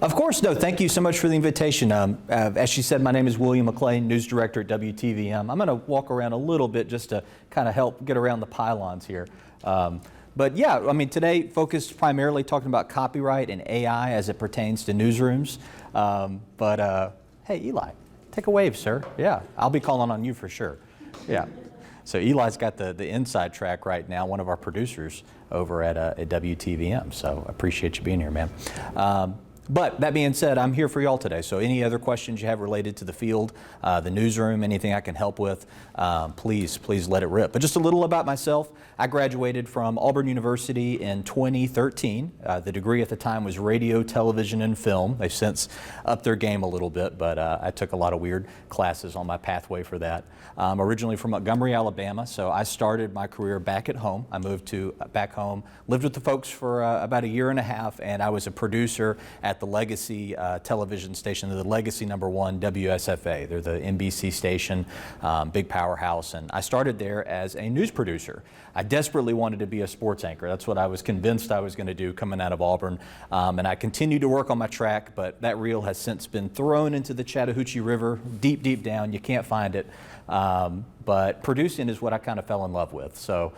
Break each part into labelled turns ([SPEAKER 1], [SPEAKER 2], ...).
[SPEAKER 1] Of course, no, thank you so much for the invitation. As she said, my name is William McLain, news director at WTVM. I'm going to walk around a little bit just to kind of help get around the pylons here. But yeah, I mean, today focused primarily talking about copyright and AI as it pertains to newsrooms. Hey, Eli, take a wave, sir. Yeah, I'll be calling on you for sure. Yeah. So Eli's got the inside track right now, one of our producers over at WTVM. So I appreciate you being here, man. But that being said, I'm here for y'all today. So any other questions you have related to the field, the newsroom, anything I can help with, please let it rip. But just a little about myself. I graduated from Auburn University in 2013. The degree at the time was radio, television, and film. They've since upped their game a little bit, but I took a lot of weird classes on my pathway for that. I'm originally from Montgomery, Alabama, so I started my career back at home. I moved back home, lived with the folks for about a year and a half, and I was a producer at the Legacy television station, the Legacy #1 WSFA. They're the NBC station, big powerhouse, and I started there as a news producer. I desperately wanted to be a sports anchor. That's what I was convinced I was going to do coming out of Auburn, and I continued to work on my track, but that reel has since been thrown into the Chattahoochee River, deep down. You can't find it, but producing is what I kind of fell in love with. So.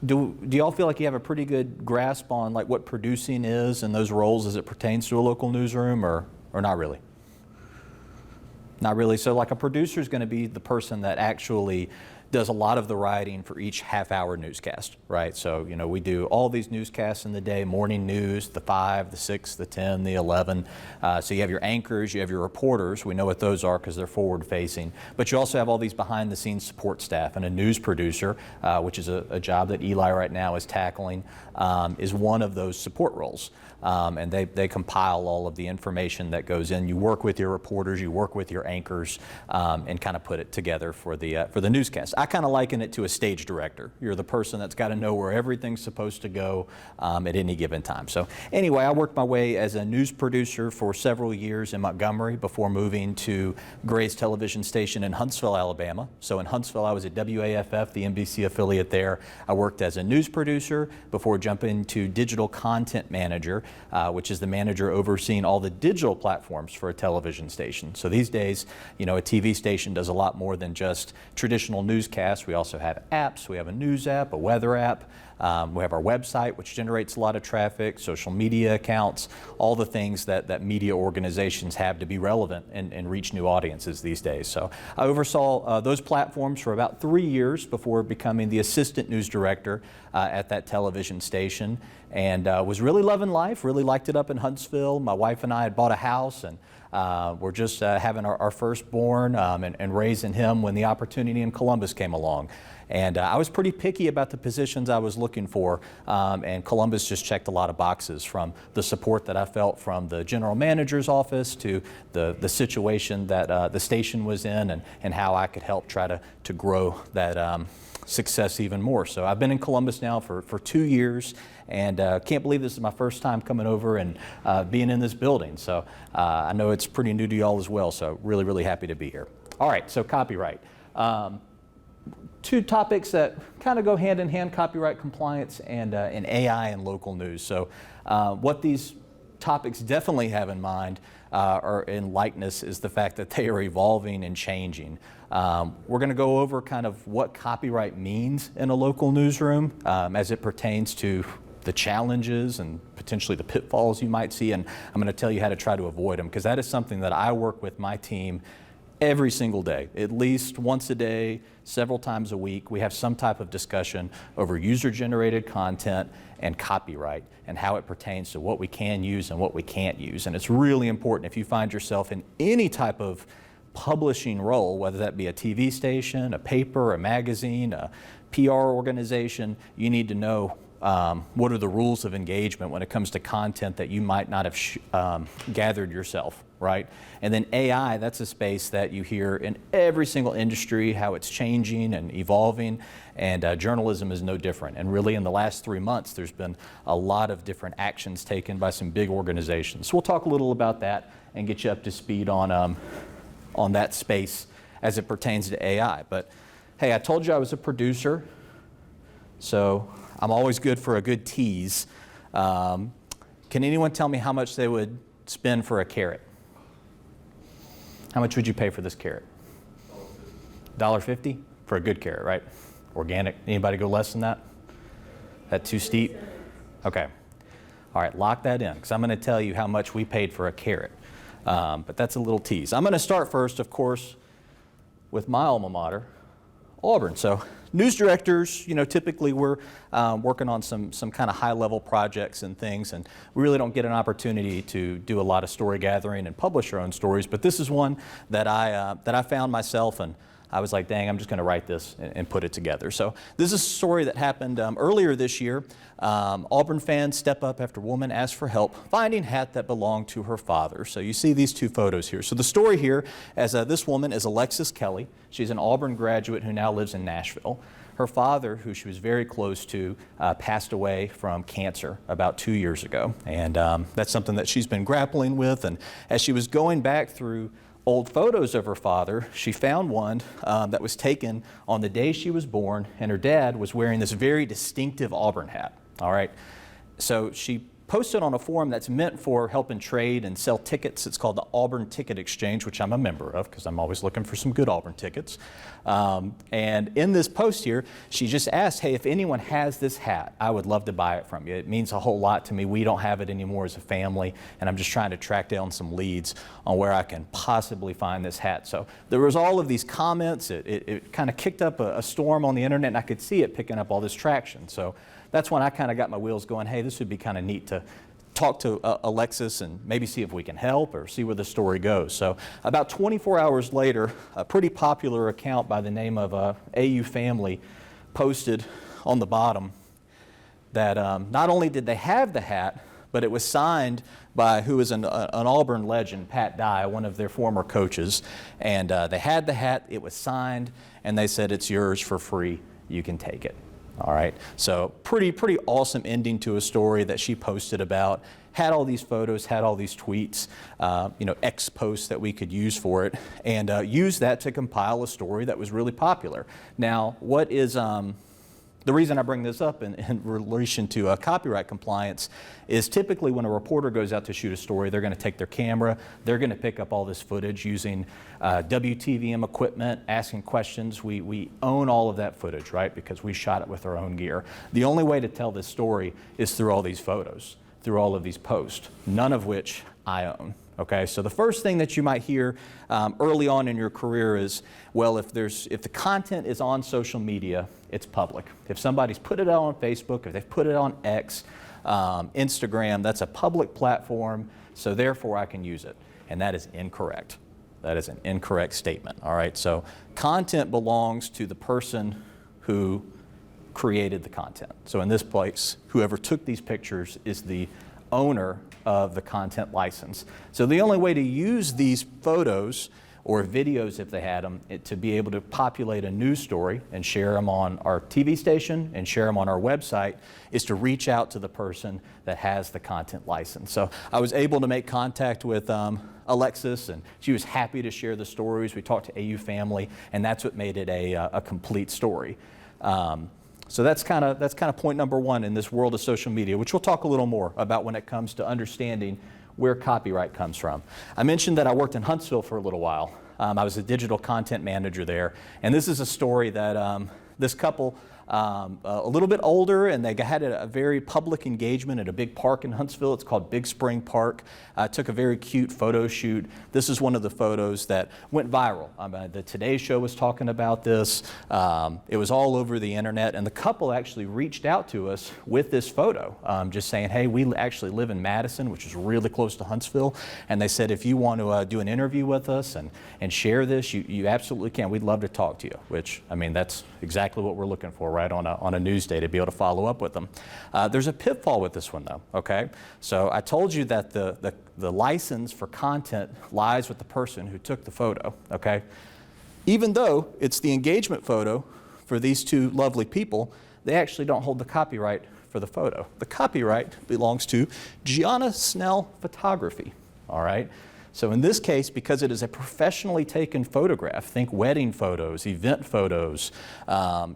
[SPEAKER 1] Do y'all feel like you have a pretty good grasp on like what producing is and those roles as it pertains to a local newsroom, or not really? Not really. So like a producer is going to be the person that actually does a lot of the writing for each half-hour newscast, right? So, you know, we do all these newscasts in the day, morning news, the 5, the 6, the 10, the 11. So you have your anchors, you have your reporters. We know what those are because they're forward-facing. But you also have all these behind-the-scenes support staff, and a news producer, which is a job that Eli right now is tackling, is one of those support roles. And they compile all of the information that goes in. You work with your reporters, you work with your anchors, and kind of put it together for the newscast. I kind of liken it to a stage director. You're the person that's got to know where everything's supposed to go at any given time. So anyway, I worked my way as a news producer for several years in Montgomery before moving to Gray's television station in Huntsville, Alabama. So in Huntsville, I was at WAFF, the NBC affiliate there. I worked as a news producer before jumping to digital content manager, which is the manager overseeing all the digital platforms for a television station. So these days, you know, a TV station does a lot more than just traditional newscasts. We also have apps. We have a news app, a weather app. We have our website, which generates a lot of traffic, social media accounts, all the things that media organizations have to be relevant and reach new audiences these days. So I oversaw those platforms for about 3 years before becoming the assistant news director at that television station, and was really loving life, really liked it up in Huntsville. My wife and I had bought a house, and we're just having our firstborn and raising him when the opportunity in Columbus came along. And I was pretty picky about the positions I was looking for, and Columbus just checked a lot of boxes, from the support that I felt from the general manager's office to the situation that the station was in, and how I could help try to grow that success even more. So I've been in Columbus now for 2 years, and can't believe this is my first time coming over and being in this building. So I know it's pretty new to y'all as well, so really happy to be here. All right, so copyright. Two topics that kind of go hand in hand: copyright compliance and AI and local news. So what these topics definitely have in mind or in likeness is the fact that they are evolving and changing. We're going to go over kind of what copyright means in a local newsroom as it pertains to the challenges and potentially the pitfalls you might see, and I'm going to tell you how to try to avoid them, because that is something that I work with my team every single day, at least once a day, several times a week. We have some type of discussion over user-generated content and copyright and how it pertains to what we can use and what we can't use. And it's really important if you find yourself in any type of publishing role, whether that be a TV station, a paper, a magazine, a PR organization, you need to know what are the rules of engagement when it comes to content that you might not have gathered yourself, right? And then AI, that's a space that you hear in every single industry, how it's changing and evolving, and journalism is no different. And really in the last 3 months, there's been a lot of different actions taken by some big organizations. So we'll talk a little about that and get you up to speed on that space as it pertains to AI. But hey, I told you I was a producer, so I'm always good for a good tease. Can anyone tell me how much they would spend for a carrot? How much would you pay for this carrot? $1.50 for a good carrot, right? Organic. Anybody go less than that? That too steep? Okay. All right, lock that in, because I'm going to tell you how much we paid for a carrot. But that's a little tease. I'm going to start first, of course, with my alma mater, Auburn. So news directors, typically we're working on some kind of high-level projects and things, and we really don't get an opportunity to do a lot of story gathering and publish our own stories. But this is one that I found myself, and I was like, dang, I'm just going to write this and put it together. So this is a story that happened earlier this year. Auburn fans step up after woman asks for help finding hat that belonged to her father. So you see these two photos here. So the story here, as this woman is Alexis Kelly. She's an Auburn graduate who now lives in Nashville. Her father, who she was very close to, passed away from cancer about 2 years ago. And that's something that she's been grappling with. And as she was going back through old photos of her father, she found one that was taken on the day she was born, and her dad was wearing this very distinctive Auburn hat. All right, so she posted on a forum that's meant for helping trade and sell tickets. It's called the Auburn Ticket Exchange, which I'm a member of because I'm always looking for some good Auburn tickets. And in this post here, she just asked, hey, if anyone has this hat, I would love to buy it from you. It means a whole lot to me. We don't have it anymore as a family, and I'm just trying to track down some leads on where I can possibly find this hat. So there was all of these comments. It kind of kicked up a storm on the internet, and I could see it picking up all this traction. So that's when I kind of got my wheels going, hey, this would be kind of neat to talk to Alexis and maybe see if we can help or see where the story goes. So about 24 hours later, a pretty popular account by the name of AU Family posted on the bottom that not only did they have the hat, but it was signed by who is an Auburn legend, Pat Dye, one of their former coaches. And they had the hat, it was signed, and they said, it's yours for free, you can take it. All right, so pretty awesome ending to a story that she posted about. Had all these photos, had all these tweets, X posts that we could use for it, and use that to compile a story that was really popular. Now, what is the reason I bring this up in relation to copyright compliance is typically when a reporter goes out to shoot a story, they're going to take their camera, they're going to pick up all this footage using WTVM equipment, asking questions. We own all of that footage, right, because we shot it with our own gear. The only way to tell this story is through all these photos, through all of these posts, none of which I own. Okay, so the first thing that you might hear early on in your career is, well, if the content is on social media, it's public. If somebody's put it out on Facebook, if they've put it on X, Instagram, that's a public platform, so therefore I can use it. And that is incorrect. That is an incorrect statement, all right? So content belongs to the person who created the content. So in this place, whoever took these pictures is the owner of the content license. So the only way to use these photos or videos, if they had them, to be able to populate a news story and share them on our TV station and share them on our website is to reach out to the person that has the content license. So I was able to make contact with Alexis, and she was happy to share the stories. We talked to AU Family, and that's what made it a complete story. So that's kind of point number one in this world of social media, which we'll talk a little more about when it comes to understanding where copyright comes from. I mentioned that I worked in Huntsville for a little while. I was a digital content manager there, and this is a story that this couple, a little bit older, and they had a very public engagement at a big park in Huntsville. It's called Big Spring Park. Took a very cute photo shoot. This is one of the photos that went viral. The Today Show was talking about this. It was all over the internet, and the couple actually reached out to us with this photo, just saying, hey, we actually live in Madison, which is really close to Huntsville, and they said, if you want to do an interview with us and share this, you absolutely can. We'd love to talk to you, which, I mean, that's exactly what we're looking for, right, on a news day, to be able to follow up with them. There's a pitfall with this one, though, okay? So I told you that the license for content lies with the person who took the photo, okay? Even though it's the engagement photo for these two lovely people, they actually don't hold the copyright for the photo. The copyright belongs to Gianna Snell Photography, all right? So in this case, because it is a professionally taken photograph, think wedding photos, event photos,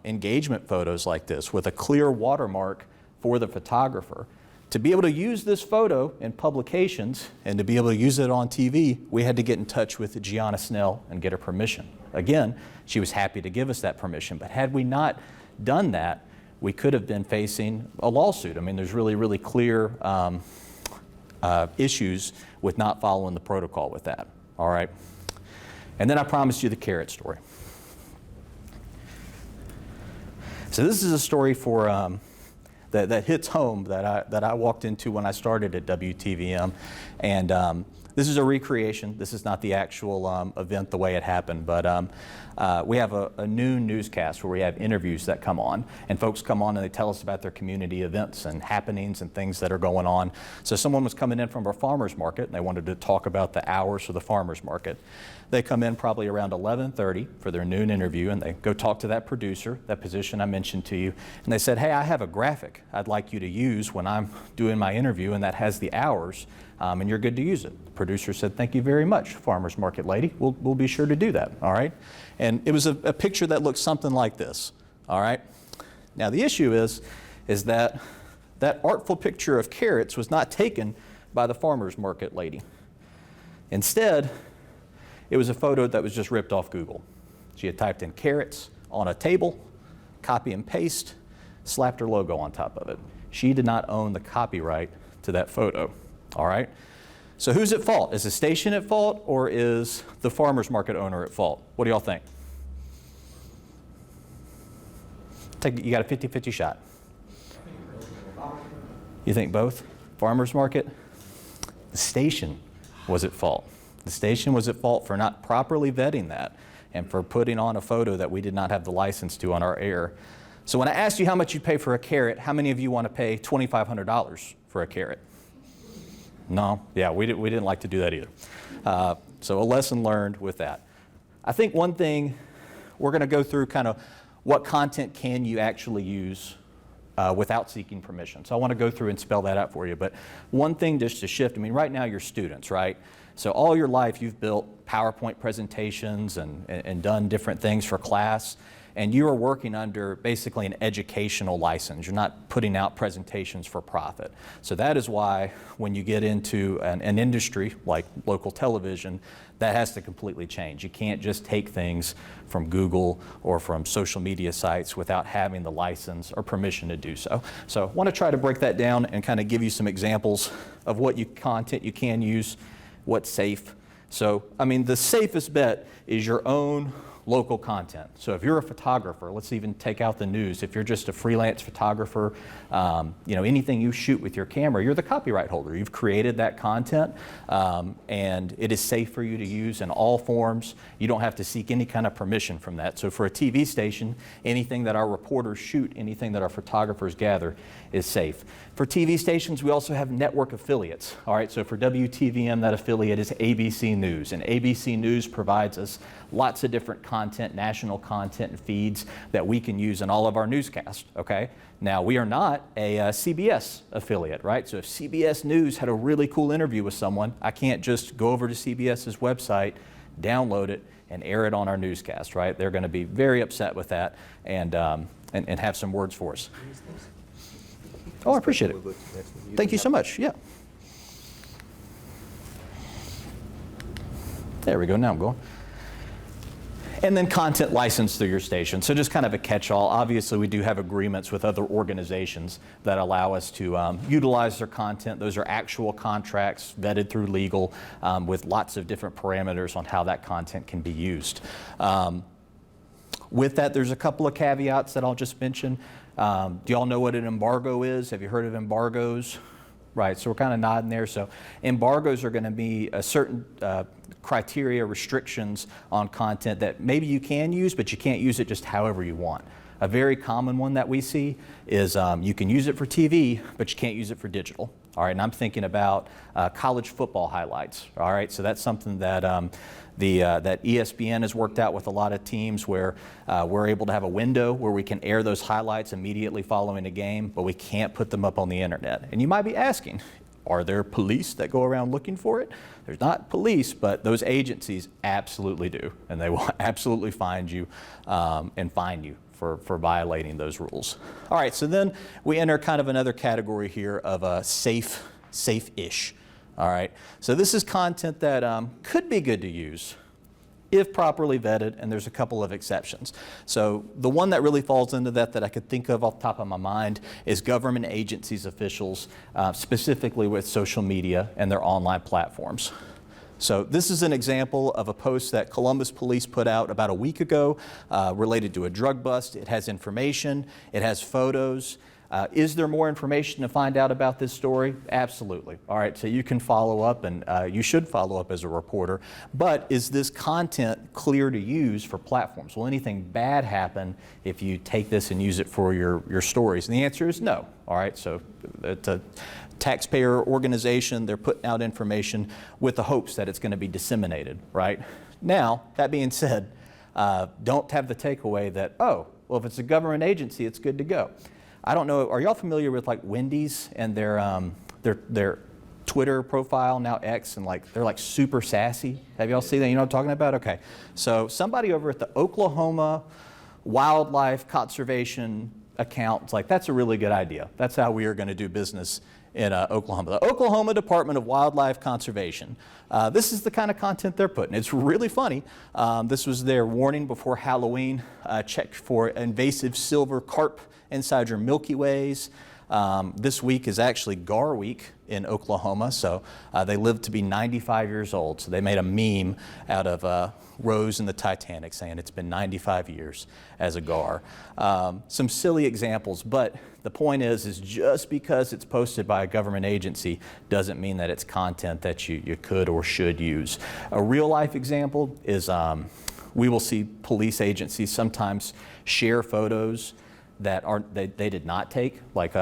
[SPEAKER 1] engagement photos like this with a clear watermark for the photographer, To be able to use this photo in publications and to be able to use it on TV, we had to get in touch with Gianna Snell and get her permission. Again, she was happy to give us that permission, but had we not done that, we could have been facing a lawsuit. I mean, there's really clear issues with not following the protocol with that, all right? And then I promised you the carrot story. So this is a story for that hits home that I walked into when I started at WTVM, and this is a recreation. This is not the actual event the way it happened, but we have a noon newscast where we have interviews that come on, and folks come on and they tell us about their community events and happenings and things that are going on. So someone was coming in from our farmers market and they wanted to talk about the hours for the farmers market. They come in probably around 11:30 for their noon interview, and they go talk to that producer, that position I mentioned to you, and they said, hey, I have a graphic I'd like you to use when I'm doing my interview, and that has the hours, and you're good to use it. The producer said, thank you very much, farmers market lady. We'll be sure to do that, all right? And it was a picture that looked something like this, all right? Now the issue is that artful picture of carrots was not taken by the farmers market lady. Instead, it was a photo that was just ripped off Google. She had typed in carrots on a table, copy and paste, slapped her logo on top of it. She did not own the copyright to that photo, all right? So who's at fault? Is the station at fault, or is the farmer's market owner at fault? What do y'all think? You got a 50-50 shot. You think both? Farmer's market? The station was at fault. The station was at fault for not properly vetting that and for putting on a photo that we did not have the license to on our air. So when I asked you how much you pay for a carrot, how many of you want to pay $2,500 for a carrot? No? Yeah, we didn't like to do that either. So a lesson learned with that. I think one thing, we're going to go through kind of what content can you actually use without seeking permission. So I want to go through and spell that out for you. But one thing just to shift, I mean, right now you're students, right? So all your life you've built PowerPoint presentations and done different things for class, and you are working under basically an educational license. You're not putting out presentations for profit. So that is why when you get into an industry like local television, that has to completely change. You can't just take things from Google or from social media sites without having the license or permission to do so. So I want to try to break that down and kind of give you some examples of what content you can use, what's safe. So, I mean, the safest bet is your own local content. So if you're a photographer, let's even take out the news. If you're just a freelance photographer, you know, anything you shoot with your camera, you're the copyright holder. You've created that content, and it is safe for you to use in all forms. You don't have to seek any kind of permission from that. So for a TV station, anything that our reporters shoot, anything that our photographers gather is safe. For TV stations, we also have network affiliates. All right, so for WTVM, that affiliate is ABC News, and ABC News provides us lots of different content, national content and feeds that we can use in all of our newscasts, okay? Now, we are not a CBS affiliate, right? So if CBS News had a really cool interview with someone, I can't just go over to CBS's website, download it, and air it on our newscast, right? They're going to be very upset with that and have some words for us. Oh, I appreciate it. Thank you so much, yeah. There we go, now I'm going. And then content license through your station. So just kind of a catch-all. Obviously, we do have agreements with other organizations that allow us to utilize their content. Those are actual contracts vetted through legal with lots of different parameters on how that content can be used. With that, there's a couple of caveats that I'll just mention. Do y'all know what an embargo is? Have you heard of embargoes? Right, so we're kind of nodding there. So embargoes are going to be a certain criteria, restrictions on content that maybe you can use, but you can't use it just however you want. A very common one that we see is you can use it for TV, but you can't use it for digital. All right, and I'm thinking about college football highlights. All right, so that's something that that ESPN has worked out with a lot of teams where we're able to have a window where we can air those highlights immediately following a game, but we can't put them up on the internet. And you might be asking, are there police that go around looking for it? There's not police, but those agencies absolutely do, and they will absolutely find you and fine you for violating those rules. All right, so then we enter kind of another category here of safe-ish. All right, so this is content that could be good to use if properly vetted, and there's a couple of exceptions. So the one that really falls into that I could think of off the top of my mind is government agencies, officials, specifically with social media and their online platforms. So this is an example of a post that Columbus Police put out about a week ago related to a drug bust. It has information, it has photos. Is there more information to find out about this story? Absolutely. All right, so you can follow up, and you should follow up as a reporter. But is this content clear to use for platforms? Will anything bad happen if you take this and use it for your stories? And the answer is no. All right, so it's a taxpayer organization. They're putting out information with the hopes that it's going to be disseminated, right? Now, that being said, don't have the takeaway that, oh, well, if it's a government agency, it's good to go. I don't know, are y'all familiar with like Wendy's and their Twitter profile, now X, and like they're like super sassy? Have y'all seen that? You know what I'm talking about? Okay. So somebody over at the Oklahoma Wildlife Conservation account, it's like, that's a really good idea. That's how we are going to do business in Oklahoma. The Oklahoma Department of Wildlife Conservation. This is the kind of content they're putting. It's really funny. This was their warning before Halloween. Check for invasive silver carp inside your Milky Ways. This week is actually Gar Week in Oklahoma, so they live to be 95 years old. So they made a meme out of Rose in the Titanic saying it's been 95 years as a gar. Some silly examples, but the point is just because it's posted by a government agency doesn't mean that it's content that you could or should use. A real life example is we will see police agencies sometimes share photos that they did not take, like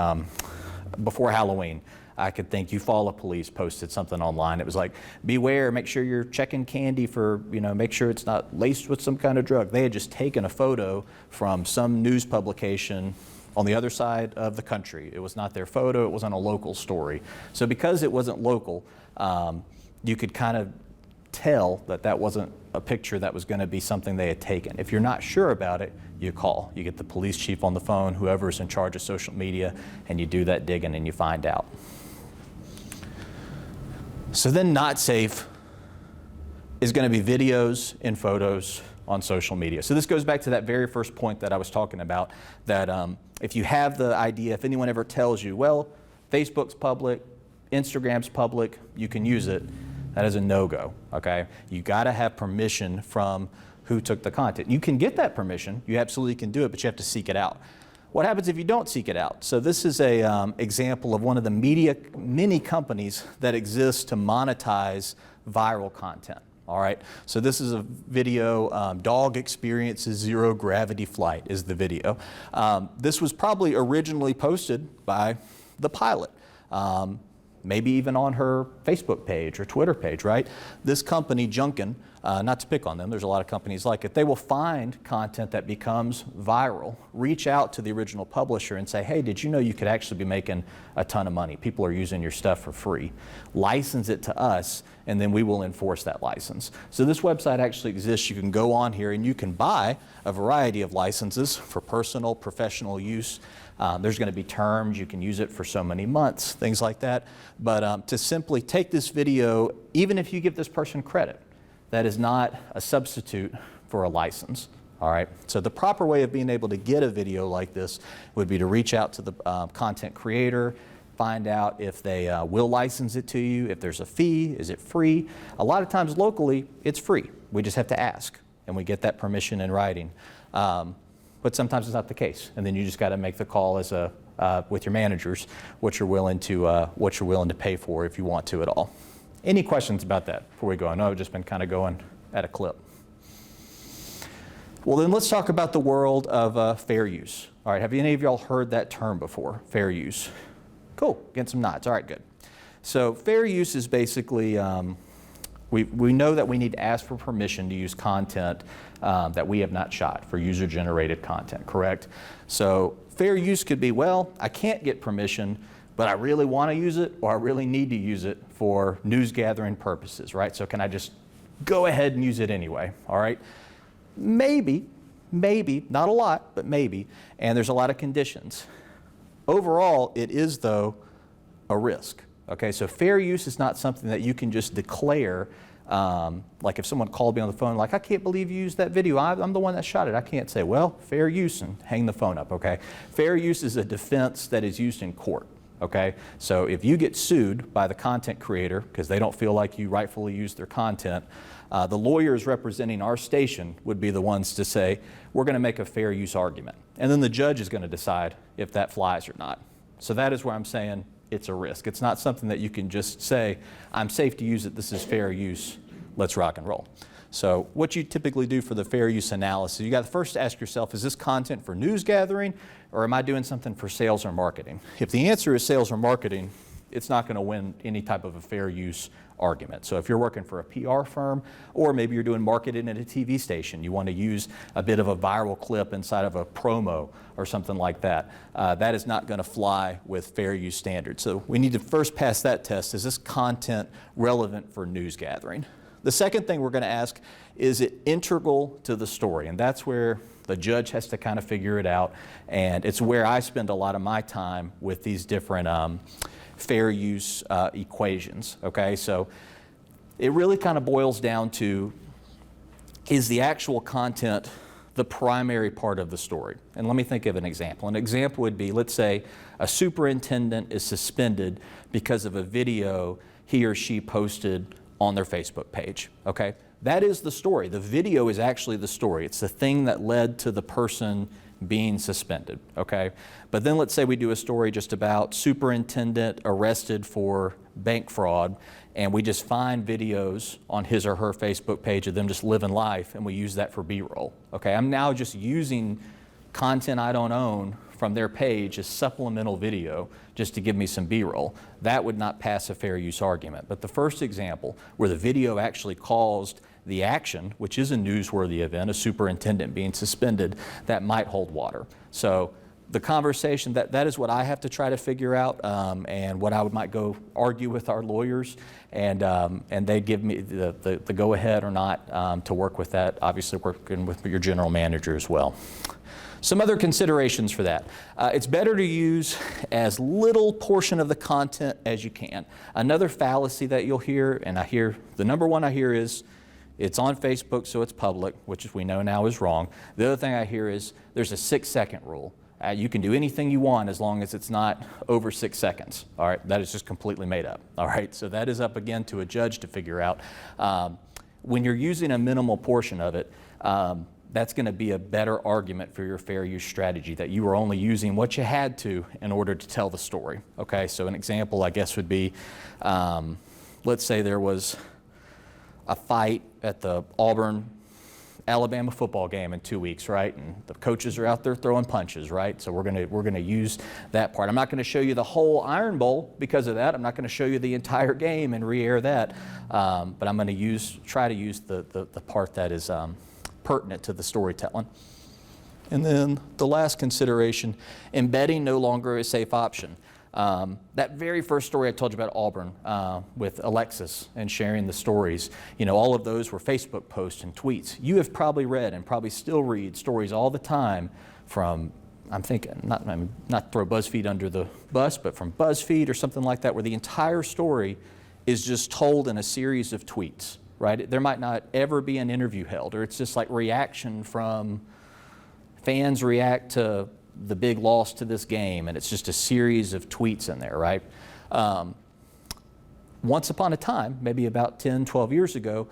[SPEAKER 1] before Halloween. I could think Eufaula Police posted something online. It was like, beware, make sure you're checking candy for, make sure it's not laced with some kind of drug. They had just taken a photo from some news publication on the other side of the country. It was not their photo, it wasn't a local story. So because it wasn't local, you could kind of tell that that wasn't a picture that was going to be something they had taken. If you're not sure about it, you call. You get the police chief on the phone, whoever's in charge of social media, and you do that digging and you find out. So then not safe is going to be videos and photos on social media. So this goes back to that very first point that I was talking about, that if you have the idea, if anyone ever tells you, well, Facebook's public, Instagram's public, you can use it, that is a no-go, okay? You gotta have permission from who took the content. You can get that permission, you absolutely can do it, but you have to seek it out. What happens if you don't seek it out? So this is a example of one of the many companies that exist to monetize viral content. All right, so this is a video, dog experiences zero gravity flight is the video. This was probably originally posted by the pilot, maybe even on her Facebook page or Twitter page, right? This company, Junkin, not to pick on them, there's a lot of companies like it, they will find content that becomes viral, reach out to the original publisher and say, hey, did you know you could actually be making a ton of money? People are using your stuff for free. License it to us, and then we will enforce that license. So this website actually exists. You can go on here and you can buy a variety of licenses for personal, professional use. There's going to be terms. You can use it for so many months, things like that. But to simply take this video, even if you give this person credit, that is not a substitute for a license. All right. So the proper way of being able to get a video like this would be to reach out to the content creator, find out if they will license it to you, if there's a fee, is it free? A lot of times locally, it's free. We just have to ask, and we get that permission in writing. But sometimes it's not the case, and then you just got to make the call as with your managers what you're willing to pay for if you want to at all. Any questions about that before we go? I know I've just been kind of going at a clip. Well, then let's talk about the world of fair use. All right, have any of y'all heard that term before, fair use? Cool, getting some nods. All right, good. So fair use is basically, we know that we need to ask for permission to use content that we have not shot for user-generated content, correct? So fair use could be, well, I can't get permission, but I really want to use it, or I really need to use it for news gathering purposes, right? So can I just go ahead and use it anyway, all right? Maybe, Maybe, not a lot, but maybe. And there's a lot of conditions. Overall, it is, though, a risk. Okay, so fair use is not something that you can just declare. Like if someone called me on the phone, like, I can't believe you used that video. I'm the one that shot it. I can't say, well, fair use and hang the phone up, okay? Fair use is a defense that is used in court, okay? So if you get sued by the content creator because they don't feel like you rightfully used their content, the lawyers representing our station would be the ones to say, we're going to make a fair use argument. And then the judge is going to decide if that flies or not. So that is where I'm saying it's a risk. It's not something that you can just say, I'm safe to use it, this is fair use, let's rock and roll. So what you typically do for the fair use analysis, you got to first ask yourself, is this content for news gathering, or am I doing something for sales or marketing? If the answer is sales or marketing, it's not going to win any type of a fair use argument. So if you're working for a PR firm, or maybe you're doing marketing at a TV station, you want to use a bit of a viral clip inside of a promo or something like that, that is not going to fly with fair use standards. So we need to first pass that test. Is this content relevant for news gathering? The second thing we're going to ask, is it integral to the story? And that's where the judge has to kind of figure it out. And it's where I spend a lot of my time with these different fair use equations, okay? So it really kind of boils down to, is the actual content the primary part of the story? And let me think of an example. An example would be, let's say a superintendent is suspended because of a video he or she posted on their Facebook page, okay? That is the story. The video is actually the story. It's the thing that led to the person being suspended, okay? But then let's say we do a story just about superintendent arrested for bank fraud, and we just find videos on his or her Facebook page of them just living life, and we use that for B-roll, okay? I'm now just using content I don't own from their page as supplemental video just to give me some B-roll. That would not pass a fair use argument. But the first example, where the video actually caused the action, which is a newsworthy event, a superintendent being suspended, that might hold water. So the conversation, that is what I have to try to figure out, and what I might go argue with our lawyers, and they give me the go-ahead or not to work with that, obviously working with your general manager as well. Some other considerations for that. It's better to use as little portion of the content as you can. Another fallacy that you'll hear, and the number one I hear is, it's on Facebook, so it's public, which we know now is wrong. The other thing I hear is there's a 6-second rule. You can do anything you want as long as it's not over 6 seconds. All right, that is just completely made up. All right, so that is up again to a judge to figure out. When you're using a minimal portion of it, that's going to be a better argument for your fair use strategy, that you were only using what you had to in order to tell the story. Okay, so an example, I guess, would be, let's say there was a fight at the Auburn-Alabama football game in 2 weeks, right? And the coaches are out there throwing punches, right? So we're gonna use that part. I'm not going to show you the whole Iron Bowl because of that. I'm not going to show you the entire game and re-air that. But I'm going to try to use the part that is pertinent to the storytelling. And then the last consideration, embedding no longer a safe option. That very first story I told you about Auburn with Alexis and sharing the stories, all of those were Facebook posts and tweets. You have probably read and probably still read stories all the time from, I'm thinking, not throw BuzzFeed under the bus, but from BuzzFeed or something like that, where the entire story is just told in a series of tweets, right? There might not ever be an interview held, or it's just like reaction from fans react to the big loss to this game, and it's just a series of tweets in there, right? Once upon a time, maybe about 10, 12 years ago,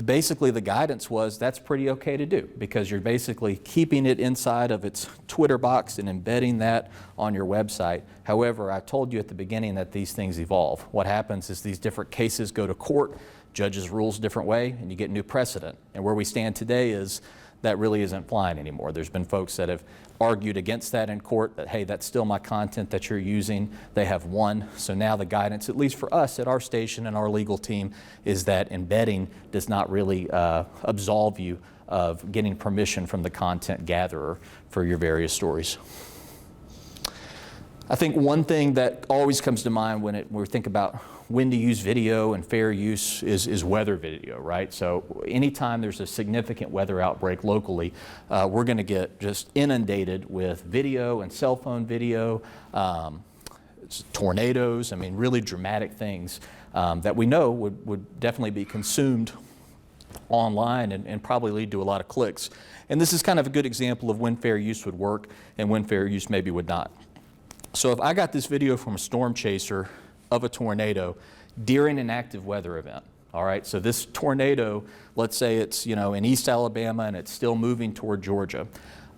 [SPEAKER 1] basically the guidance was that's pretty okay to do, because you're basically keeping it inside of its Twitter box and embedding that on your website. However, I told you at the beginning that these things evolve. What happens is these different cases go to court, judges rules a different way, and you get new precedent. And where we stand today is that really isn't flying anymore. There's been folks that have argued against that in court, that, hey, that's still my content that you're using. They have won. So now the guidance, at least for us at our station and our legal team, is that embedding does not really absolve you of getting permission from the content gatherer for your various stories. I think one thing that always comes to mind when we think about when to use video and fair use is weather video, right? So anytime there's a significant weather outbreak locally, we're going to get just inundated with video and cell phone video, tornadoes, I mean really dramatic things that we know would definitely be consumed online and probably lead to a lot of clicks. And this is kind of a good example of when fair use would work and when fair use maybe would not. So if I got this video from a storm chaser of a tornado during an active weather event, all right, so this tornado, let's say it's, you know, in East Alabama and it's still moving toward Georgia,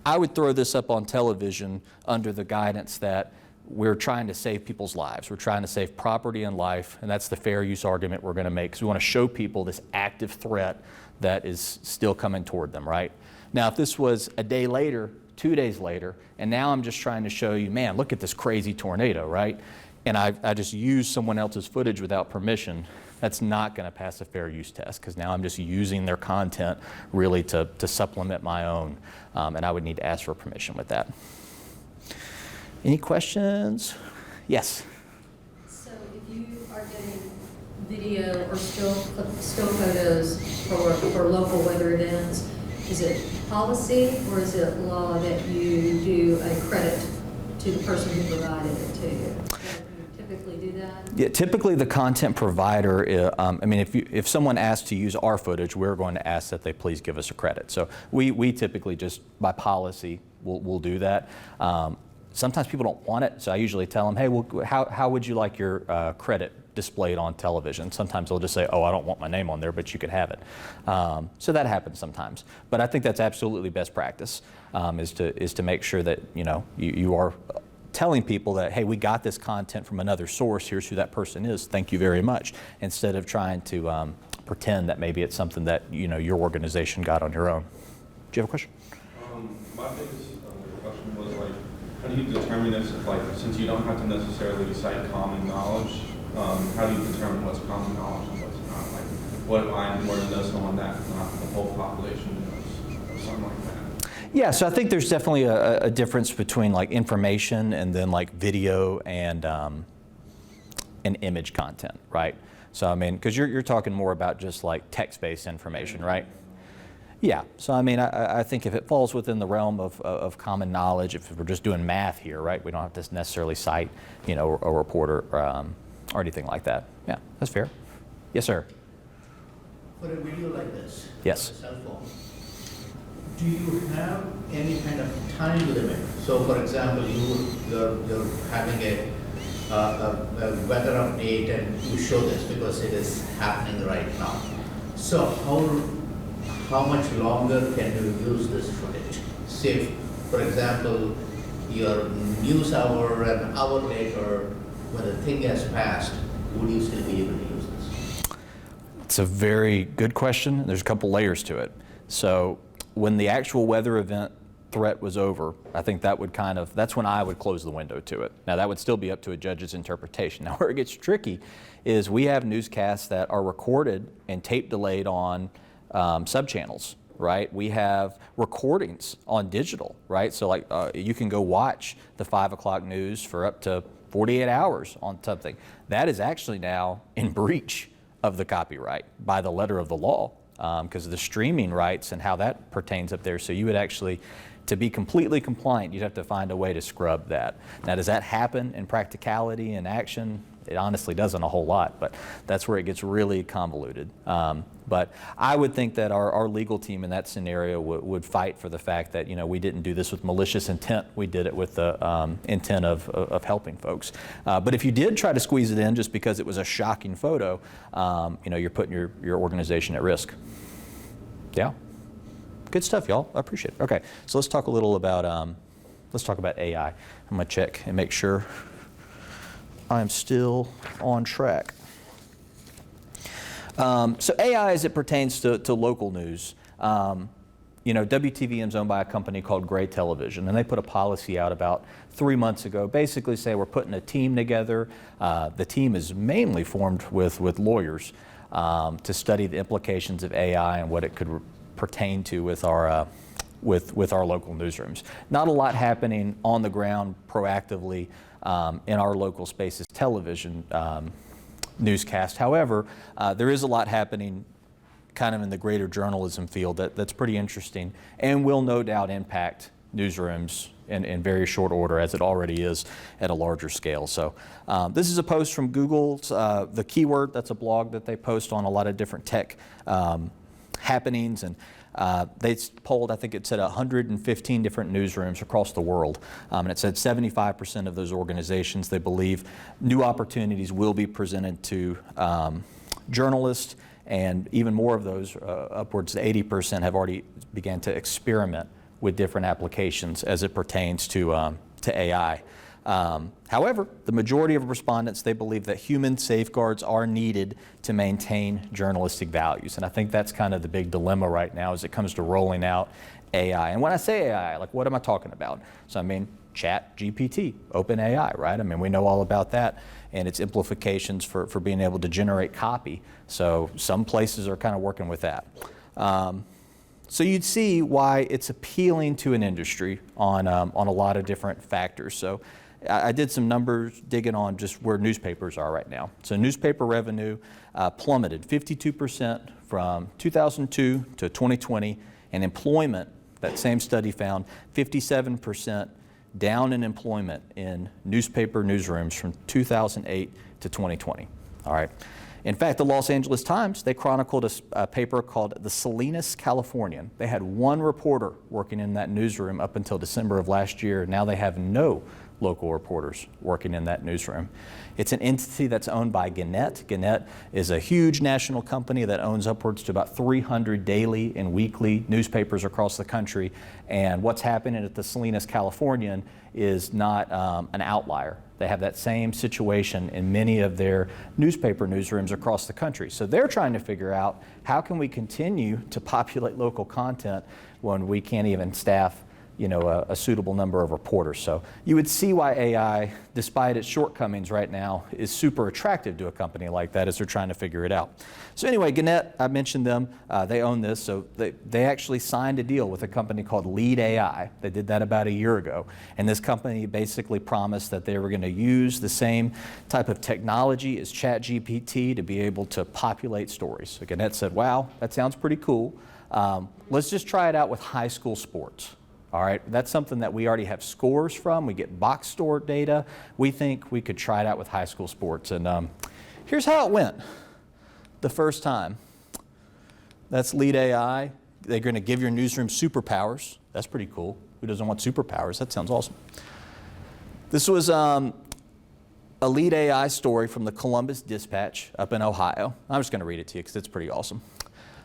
[SPEAKER 1] I would throw this up on television under the guidance that we're trying to save people's lives. We're trying to save property and life, and that's the fair use argument we're going to make, because we want to show people this active threat that is still coming toward them, right? Now, if this was a day later, 2 days later, and now I'm just trying to show you, man, look at this crazy tornado, right? And I just use someone else's footage without permission, that's not going to pass a fair use test, because now I'm just using their content really to supplement my own, and I would need to ask for permission with that. Any questions? Yes?
[SPEAKER 2] So if you are getting video or still photos for local weather events, is it policy or is it law that you do a credit to the person who provided it to you? Do you typically do that?
[SPEAKER 1] Yeah, typically the content provider, I mean, if someone asks to use our footage, we're going to ask that they please give us a credit. So we typically just, by policy, we'll do that. Sometimes people don't want it, so I usually tell them, hey, well, how would you like your credit displayed on television? Sometimes they'll just say, oh, I don't want my name on there, but you could have it. So that happens sometimes. But I think that's absolutely best practice, is to make sure that you are telling people that, hey, we got this content from another source, here's who that person is, thank you very much, instead of trying to pretend that maybe it's something that your organization got on your own. Do you have a question?
[SPEAKER 3] My biggest question was, like, how do you determine this if, like, since you don't have to necessarily cite common knowledge, how do you determine what's common knowledge and what's not? Like, what line more does someone that not the whole population knows, or something like that?
[SPEAKER 1] Yeah, so I think there's definitely a difference between like information and then like video and image content, right? So I mean, because you're talking more about just like text-based information, right? Yeah, so I mean, I think if it falls within the realm of common knowledge, if we're just doing math here, right, we don't have to necessarily cite, a reporter or anything like that. Yeah, that's fair. Yes, sir.
[SPEAKER 4] For a video like this,
[SPEAKER 1] yes,
[SPEAKER 4] on a cell phone, do you have any kind of time limit? So, for example, you're having a weather update and you show this because it is happening right now. So, how much longer can you use this footage? Say, for example, your news hour, an hour later, when the thing has passed, would you still be able to use this?
[SPEAKER 1] It's a very good question. There's a couple layers to it. So when the actual weather event threat was over, I think that would that's when I would close the window to it. Now that would still be up to a judge's interpretation. Now where it gets tricky is we have newscasts that are recorded and tape delayed on subchannels, right? We have recordings on digital, right? So like you can go watch the 5 o'clock news for up to 48 hours on something. That is actually now in breach of the copyright by the letter of the law because of the streaming rights and how that pertains up there. So you would actually, to be completely compliant, you'd have to find a way to scrub that. Now, does that happen in practicality and action? It honestly doesn't a whole lot, but that's where it gets really convoluted. But I would think that our legal team in that scenario would fight for the fact that we didn't do this with malicious intent. We did it with the intent of helping folks. But if you did try to squeeze it in just because it was a shocking photo, you're putting your organization at risk. Yeah, good stuff, y'all. I appreciate it. Okay, so let's talk a little about AI. I'm gonna check and make sure I'm still on track. So AI as it pertains to local news. WTVM is owned by a company called Gray Television, and they put a policy out about 3 months ago, basically say we're putting a team together. The team is mainly formed with lawyers to study the implications of AI and what it could pertain to with our local newsrooms. Not a lot happening on the ground proactively in our local spaces television newscast. However, there is a lot happening kind of in the greater journalism field that's pretty interesting and will no doubt impact newsrooms in very short order, as it already is at a larger scale. So this is a post from Google's The Keyword. That's a blog that they post on a lot of different tech happenings, and they polled, I think it said 115 different newsrooms across the world, and it said 75% of those organizations, they believe new opportunities will be presented to journalists, and even more of those, upwards to 80%, have already began to experiment with different applications as it pertains to AI. However, the majority of respondents, they believe that human safeguards are needed to maintain journalistic values. And I think that's kind of the big dilemma right now as it comes to rolling out AI. And when I say AI, like, what am I talking about? So I mean, Chat GPT, Open AI, right? I mean, we know all about that and its implications for being able to generate copy. So some places are kind of working with that. So you'd see why it's appealing to an industry on a lot of different factors. So I did some numbers digging on just where newspapers are right now. So newspaper revenue plummeted 52% from 2002 to 2020, and employment, that same study found 57% down in employment in newspaper newsrooms from 2008 to 2020. All right. In fact, the Los Angeles Times, they chronicled a paper called The Salinas Californian. They had one reporter working in that newsroom up until December of last year. Now they have no local reporters working in that newsroom. It's an entity that's owned by Gannett. Gannett is a huge national company that owns upwards to about 300 daily and weekly newspapers across the country. And what's happening at the Salinas Californian is not an outlier. They have that same situation in many of their newspaper newsrooms across the country. So they're trying to figure out, how can we continue to populate local content when we can't even staff, you know, a suitable number of reporters. So you would see why AI, despite its shortcomings right now, is super attractive to a company like that as they're trying to figure it out. So anyway, Gannett, I mentioned them, they own this, so they actually signed a deal with a company called Lead AI. They did that about a year ago, and this company basically promised that they were going to use the same type of technology as ChatGPT to be able to populate stories. So Gannett said, wow, that sounds pretty cool. Let's just try it out with high school sports. All right, that's something that we already have scores from. We get box score data. We think we could try it out with high school sports. And here's how it went the first time. That's Lead AI. They're going to give your newsroom superpowers. That's pretty cool. Who doesn't want superpowers? That sounds awesome. This was a Lead AI story from the Columbus Dispatch up in Ohio. I'm just going to read it to you because it's pretty awesome.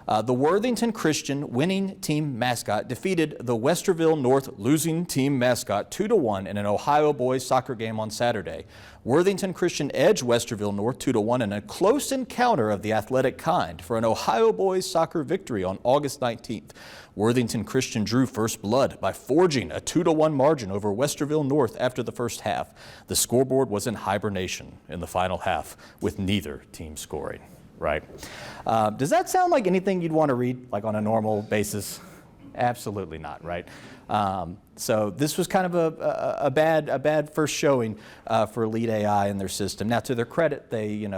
[SPEAKER 1] The Worthington Christian winning team mascot defeated the Westerville North losing team mascot 2-1 in an Ohio boys soccer game on Saturday. Worthington Christian edged Westerville North 2-1 in a close encounter of the athletic kind for an Ohio boys soccer victory on August 19th. Worthington Christian drew first blood by forging a 2-1 margin over Westerville North after the first half. The scoreboard was in hibernation in the final half, with neither team scoring. Right. Does that sound like anything you'd want to read, like on a normal basis? Absolutely not, right? So this was kind of a bad first showing for Lead AI and their system. Now, to their credit, they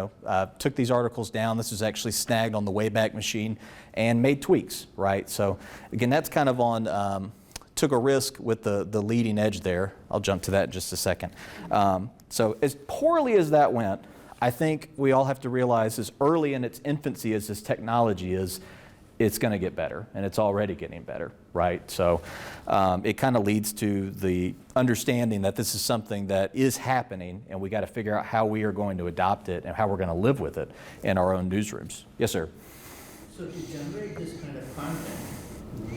[SPEAKER 1] took these articles down. This was actually snagged on the Wayback Machine and made tweaks, right? So again, that's kind of on took a risk with the leading edge there. I'll jump to that in just a second. So as poorly as that went, I think we all have to realize, as early in its infancy as this technology is, it's going to get better, and it's already getting better, right? So it kind of leads to the understanding that this is something that is happening, and we got to figure out how we are going to adopt it and how we're going to live with it in our own newsrooms. Yes, sir?
[SPEAKER 4] So to generate this kind of content,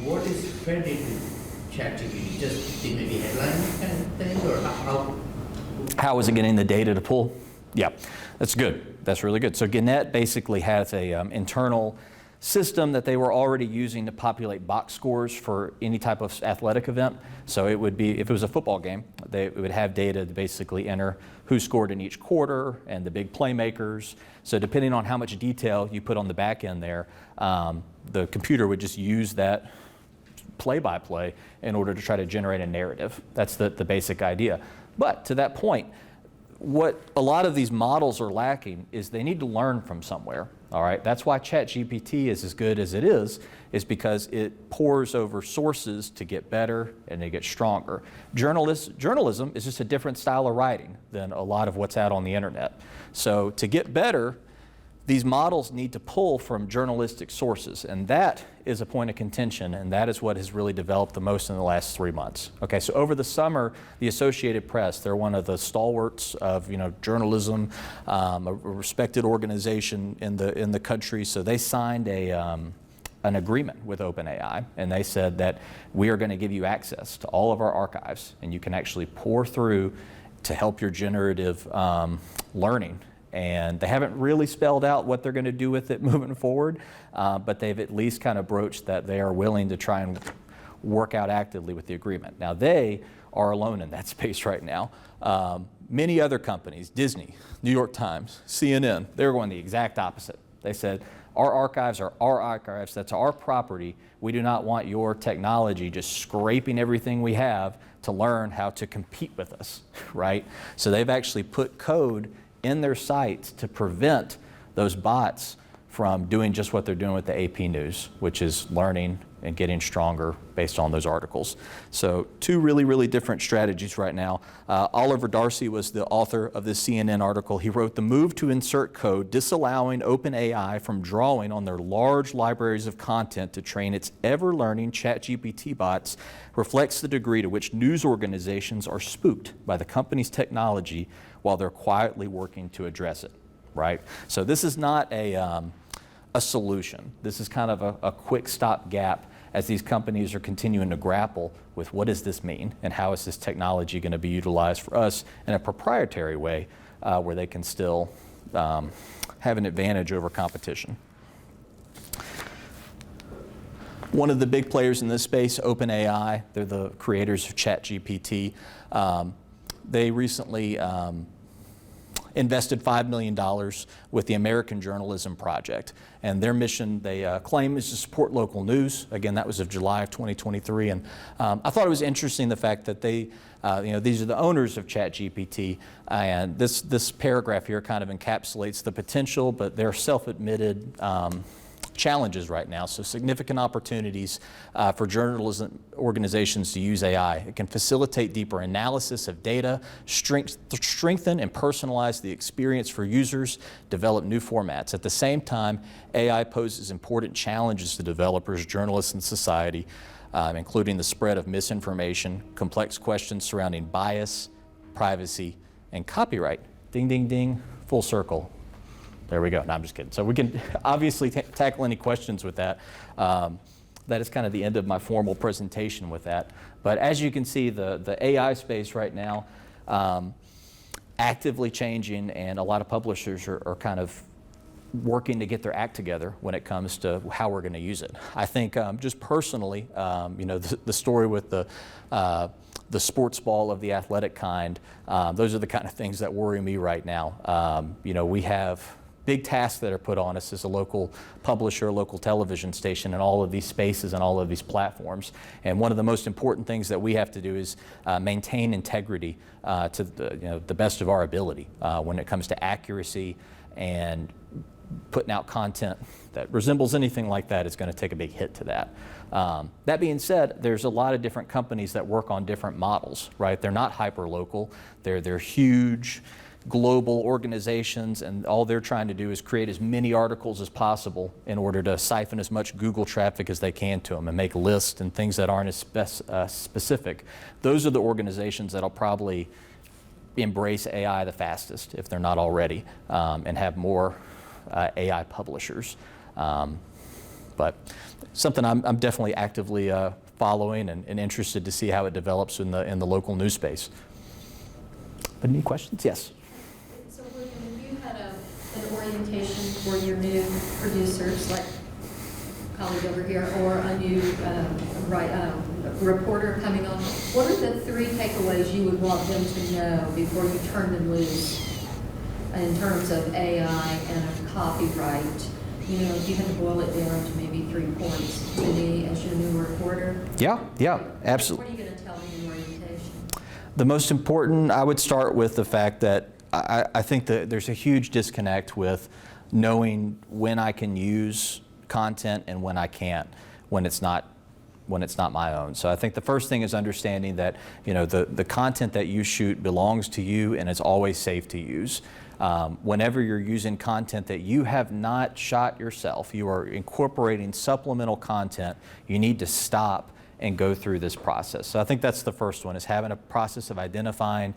[SPEAKER 4] what is fed into ChatGPT? Just maybe headline kind of thing, or how?
[SPEAKER 1] How is it getting the data to pull? Yeah, that's good. That's really good. So Gannett basically has a internal system that they were already using to populate box scores for any type of athletic event. So it would be, if it was a football game, they would have data to basically enter who scored in each quarter and the big playmakers. So depending on how much detail you put on the back end there, the computer would just use that play-by-play in order to try to generate a narrative. That's the basic idea. But to that point, what a lot of these models are lacking is they need to learn from somewhere. All right, that's why ChatGPT is as good as it is because it pores over sources to get better and to get stronger. Journalism is just a different style of writing than a lot of what's out on the internet. So to get better, these models need to pull from journalistic sources, and that is a point of contention, and that is what has really developed the most in the last 3 months. Okay, so over the summer, the Associated Press, they're one of the stalwarts of journalism, a respected organization in the country, so they signed an agreement with OpenAI, and they said that we are going to give you access to all of our archives, and you can actually pour through to help your generative learning. And they haven't really spelled out what they're going to do with it moving forward, but they've at least kind of broached that they are willing to try and work out actively with the agreement. Now, they are alone in that space right now. Many other companies, Disney, New York Times, CNN, they're going the exact opposite. They said, our archives are our archives, that's our property. We do not want your technology just scraping everything we have to learn how to compete with us, right? So they've actually put code in their sites to prevent those bots from doing just what they're doing with the AP News, which is learning and getting stronger based on those articles. So two really, really different strategies right now. Oliver Darcy was the author of this CNN article. He wrote, "The move to insert code disallowing OpenAI from drawing on their large libraries of content to train its ever-learning ChatGPT bots reflects the degree to which news organizations are spooked by the company's technology while they're quietly working to address it," right? So this is not a solution. This is kind of a quick stop gap as these companies are continuing to grapple with what does this mean and how is this technology going to be utilized for us in a proprietary way where they can still have an advantage over competition. One of the big players in this space, OpenAI, they're the creators of ChatGPT. They recently invested $5 million with the American Journalism Project. And their mission, they claim, is to support local news. Again, that was of July of 2023. And I thought it was interesting the fact that they, these are the owners of ChatGPT. And this paragraph here kind of encapsulates the potential, but their self-admitted challenges right now. So significant opportunities for journalism organizations to use AI. It can facilitate deeper analysis of data, strengthen and personalize the experience for users, develop new formats. At the same time, AI poses important challenges to developers, journalists, and society, including the spread of misinformation, complex questions surrounding bias, privacy, and copyright. Ding, ding, ding, full circle. There we go. No, I'm just kidding. So we can obviously tackle any questions with that. That is kind of the end of my formal presentation with that. But as you can see, the AI space right now actively changing, and a lot of publishers are kind of working to get their act together when it comes to how we're going to use it. I think just personally, the story with the sports ball of the athletic kind, those are the kind of things that worry me right now. We have big tasks that are put on us as a local publisher, local television station, and all of these spaces and all of these platforms. And one of the most important things that we have to do is maintain integrity to the best of our ability when it comes to accuracy, and putting out content that resembles anything like that is going to take a big hit to that. That being said, there's a lot of different companies that work on different models, right? They're not hyper-local. They're huge global organizations, and all they're trying to do is create as many articles as possible in order to siphon as much Google traffic as they can to them and make lists and things that aren't as specific. Those are the organizations that'll probably embrace AI the fastest, if they're not already, and have more AI publishers. But something I'm definitely actively following and interested to see how it develops in the local news space. But any questions? Yes.
[SPEAKER 2] So William, if you had an orientation for your new producers, like a colleague over here, or a new reporter coming on, what are the 3 takeaways you would want them to know before you turn them loose in terms of AI and copyright? If you had to boil it down to maybe 3 points to me as your new reporter.
[SPEAKER 1] Yeah, absolutely.
[SPEAKER 2] What are you going to tell me in orientation?
[SPEAKER 1] The most important, I would start with the fact that I think that there's a huge disconnect with knowing when I can use content and when I can't, when it's not my own. So I think the first thing is understanding that, you know, the content that you shoot belongs to you and it's always safe to use. Whenever you're using content that you have not shot yourself, you are incorporating supplemental content, you need to stop and go through this process. So I think that's the first one, is having a process of identifying,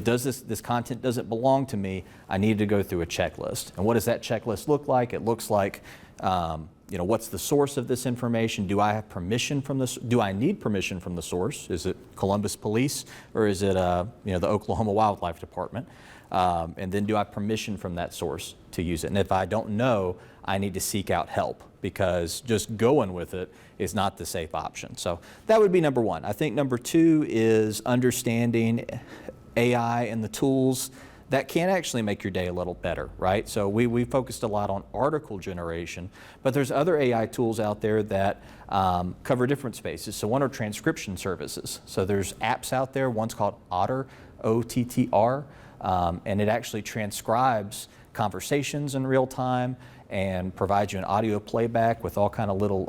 [SPEAKER 1] does this content doesn't belong to me, I need to go through a checklist. And what does that checklist look like? It looks like, you know, what's the source of this information? Do I have permission from this? Do I need permission from the source? Is it Columbus Police or is it, you know, the Oklahoma Wildlife Department? And then do I have permission from that source to use it? And if I don't know, I need to seek out help, because just going with it is not the safe option. So that would be number one. I think number two is understanding AI and the tools that can actually make your day a little better, right? So we focused a lot on article generation, but there's other AI tools out there that cover different spaces. So one are transcription services. So there's apps out there, one's called Otter, O-T-T-R, and it actually transcribes conversations in real time and provides you an audio playback with all kind of little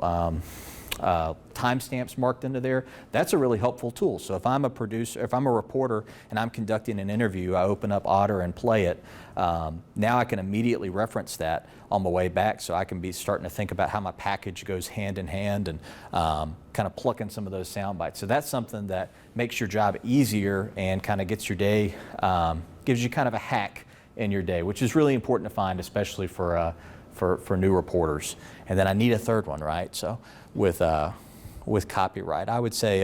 [SPEAKER 1] timestamps marked into there. That's a really helpful tool. So if I'm a producer, if I'm a reporter and I'm conducting an interview, I open up Otter and play it. Now I can immediately reference that on my way back, so I can be starting to think about how my package goes hand in hand and kind of pluck in some of those sound bites. So that's something that makes your job easier and kind of gets your day, gives you kind of a hack in your day, which is really important to find, especially for new reporters. And then I need a third one, right? So with copyright, I would say,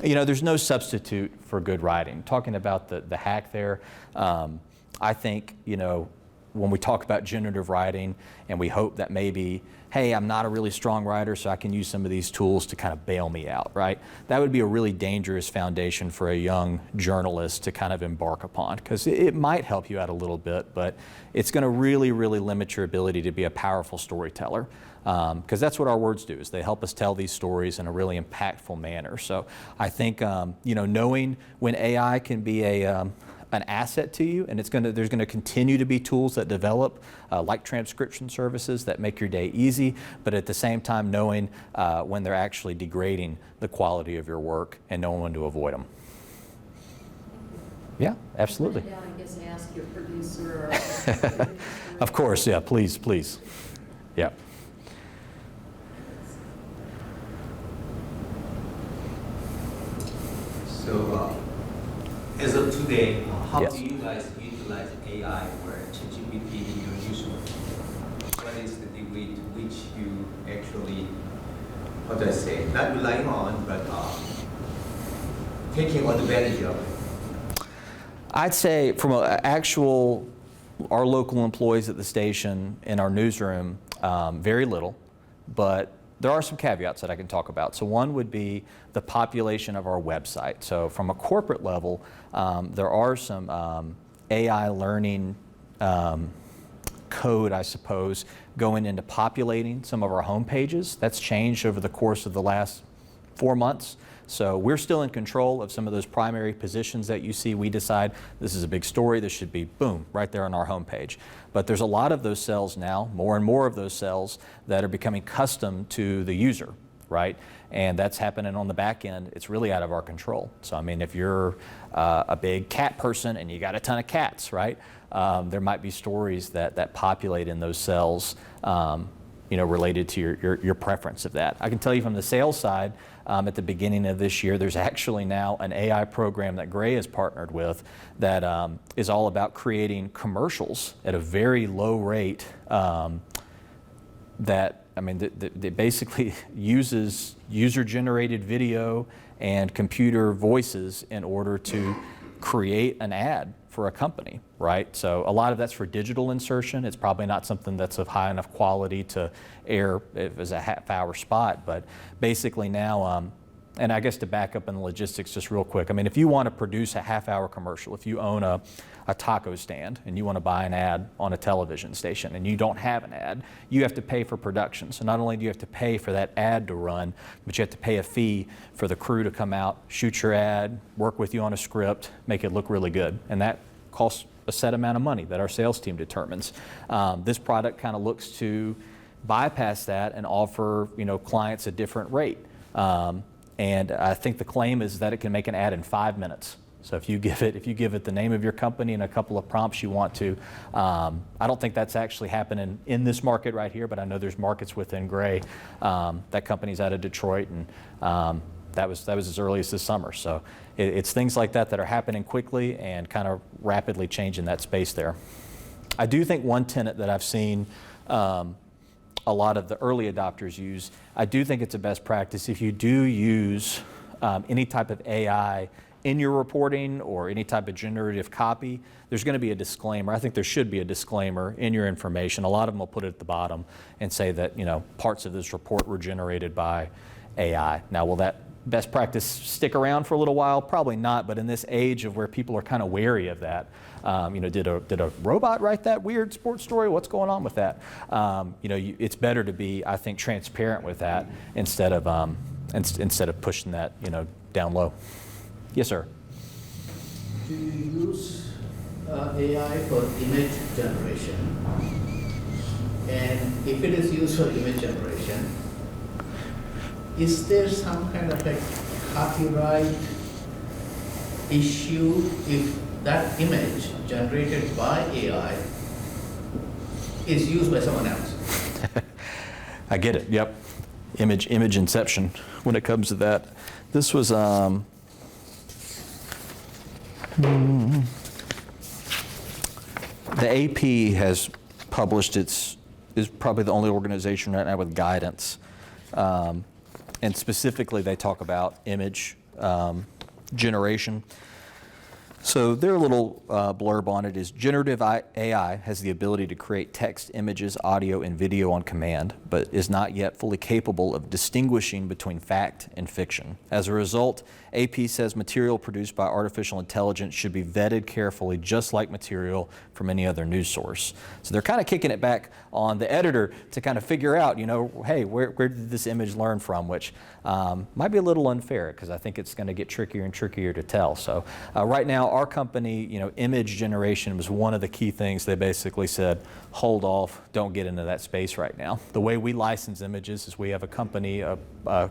[SPEAKER 1] you know, there's no substitute for good writing. Talking about the hack there, I think, you know, when we talk about generative writing and we hope that maybe, hey, I'm not a really strong writer, so I can use some of these tools to kind of bail me out, right? That would be a really dangerous foundation for a young journalist to kind of embark upon, because it might help you out a little bit, but it's going to really, really limit your ability to be a powerful storyteller, because that's what our words do, is they help us tell these stories in a really impactful manner. So I think, you know, knowing when AI can be an asset to you, and there's going to continue to be tools that develop like transcription services that make your day easy, but at the same time knowing when they're actually degrading the quality of your work and knowing when to avoid them. Yeah, absolutely.
[SPEAKER 2] Yeah, I guess ask your producer.
[SPEAKER 1] Of course, yeah, please. Yeah.
[SPEAKER 5] So, as of today, how
[SPEAKER 1] Yes.
[SPEAKER 5] do you guys utilize AI or ChatGPT in your newsroom? What is the degree to which you actually, how do I say, not relying on, but taking advantage of it?
[SPEAKER 1] I'd say from our local employees at the station in our newsroom, very little, but there are some caveats that I can talk about. So one would be the population of our website. So from a corporate level, there are some AI learning code, I suppose, going into populating some of our home pages. That's changed over the course of the last 4 months. So we're still in control of some of those primary positions that you see. We decide this is a big story, this should be, boom, right there on our homepage. But there's a lot of those cells now, more and more of those cells, that are becoming custom to the user, right? And that's happening on the back end. It's really out of our control. So I mean, if you're a big cat person and you got a ton of cats, right? There might be stories that populate in those cells, you know, related to your preference of that. I can tell you from the sales side, at the beginning of this year, there's actually now an AI program that Gray has partnered with that is all about creating commercials at a very low rate that, I mean, that basically uses user-generated video and computer voices in order to create an ad for a company, right? So a lot of that's for digital insertion. It's probably not something that's of high enough quality to air as a half-hour spot, but basically now And I guess to back up in the logistics just real quick, I mean, if you want to produce a half-hour commercial, if you own a taco stand and you want to buy an ad on a television station and you don't have an ad, you have to pay for production. So not only do you have to pay for that ad to run, but you have to pay a fee for the crew to come out, shoot your ad, work with you on a script, make it look really good. And that costs a set amount of money that our sales team determines. This product kind of looks to bypass that and offer, you know, clients a different rate. And I think the claim is that it can make an ad in 5 minutes. So if you give it the name of your company and a couple of prompts you want to, I don't think that's actually happening in this market right here, but I know there's markets within Gray. That company's out of Detroit, and that was as early as this summer. So it's things like that that are happening quickly and kind of rapidly changing that space there. I do think one tenet that I've seen a lot of the early adopters use, I do think it's a best practice if you do use any type of AI in your reporting or any type of generative copy, there's going to be a disclaimer. I think there should be a disclaimer in your information. A lot of them will put it at the bottom and say that, you know, parts of this report were generated by AI. Now, will that best practice stick around for a little while? Probably not, but in this age of where people are kind of wary of that, you know, did a robot write that weird sports story? What's going on with that? You know, it's better to be, I think, transparent with that instead of pushing that, you know, down low. Yes, sir.
[SPEAKER 4] Do you use AI for image generation? And if it is used for image generation, is there some kind of a copyright issue if that image generated by AI is used by someone else?
[SPEAKER 1] I get it. Yep. Image inception when it comes to that. This was the AP has published is probably the only organization right now with guidance. And specifically, they talk about image generation. So their little blurb on it is, generative AI has the ability to create text, images, audio, and video on command, but is not yet fully capable of distinguishing between fact and fiction. As a result, AP says material produced by artificial intelligence should be vetted carefully, just like material from any other news source. So they're kind of kicking it back on the editor to kind of figure out, you know, hey, where did this image learn from, which might be a little unfair because I think it's going to get trickier and trickier to tell. So right now, our company, you know, image generation was one of the key things. They basically said, hold off, don't get into that space right now. The way we license images is we have a company, a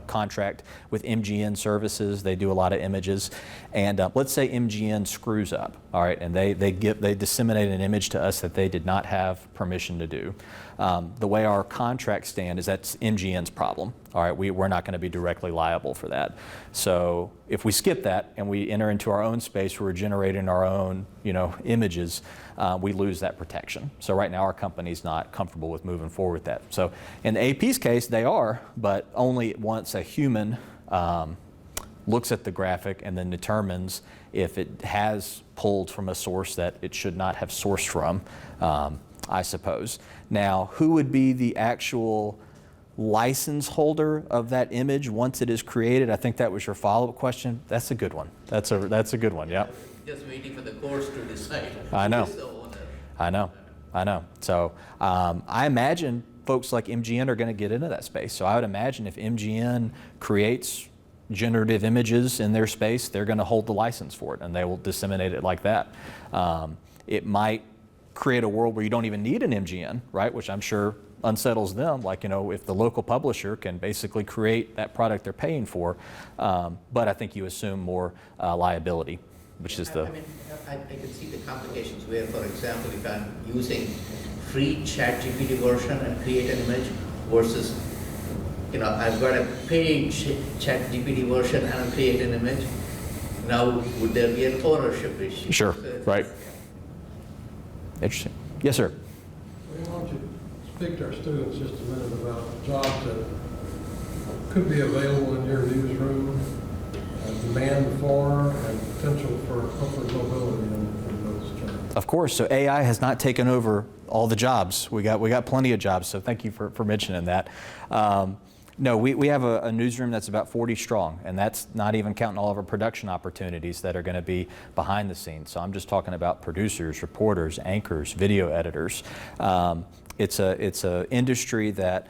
[SPEAKER 1] contract with MGN Services. They do a lot of images, and let's say MGN screws up, all right, and they disseminate an image to us that they did not have permission to do. The way our contracts stand is that's MGN's problem. All right, we're not going to be directly liable for that. So if we skip that and we enter into our own space where we're generating our own, you know, images, we lose that protection. So right now our company's not comfortable with moving forward with that. So in the AP's case, they are, but only once a human looks at the graphic and then determines if it has pulled from a source that it should not have sourced from, I suppose. Now, who would be the actual license holder of that image once it is created? I think that was your follow-up question. That's a good one. That's a good one. Yeah.
[SPEAKER 4] Just waiting for the courts to decide.
[SPEAKER 1] I know.
[SPEAKER 4] Who is the owner.
[SPEAKER 1] I know. So I imagine folks like MGN are going to get into that space. So I would imagine if MGN creates generative images in their space, they're going to hold the license for it and they will disseminate it like that. It might create a world where you don't even need an MGN, right? Which I'm sure unsettles them. Like, you know, if the local publisher can basically create that product they're paying for, but I think you assume more liability, which is the.
[SPEAKER 4] I mean, I can see the complications where, for example, if I'm using free ChatGPT version and create an image versus, you know, I've got a paid ChatGPT version and I create an image. Now, would there be an ownership issue?
[SPEAKER 1] Sure,
[SPEAKER 4] So
[SPEAKER 1] right. Interesting. Yes, sir.
[SPEAKER 6] Why don't you speak to our students just a minute about jobs that could be available in your newsroom, demand for, and potential for upward mobility in those jobs?
[SPEAKER 1] Of course. So AI has not taken over all the jobs. We got plenty of jobs. So thank you for mentioning that. No, we have a newsroom that's about 40 strong, and that's not even counting all of our production opportunities that are going to be behind the scenes. So I'm just talking about producers, reporters, anchors, video editors. It's a industry that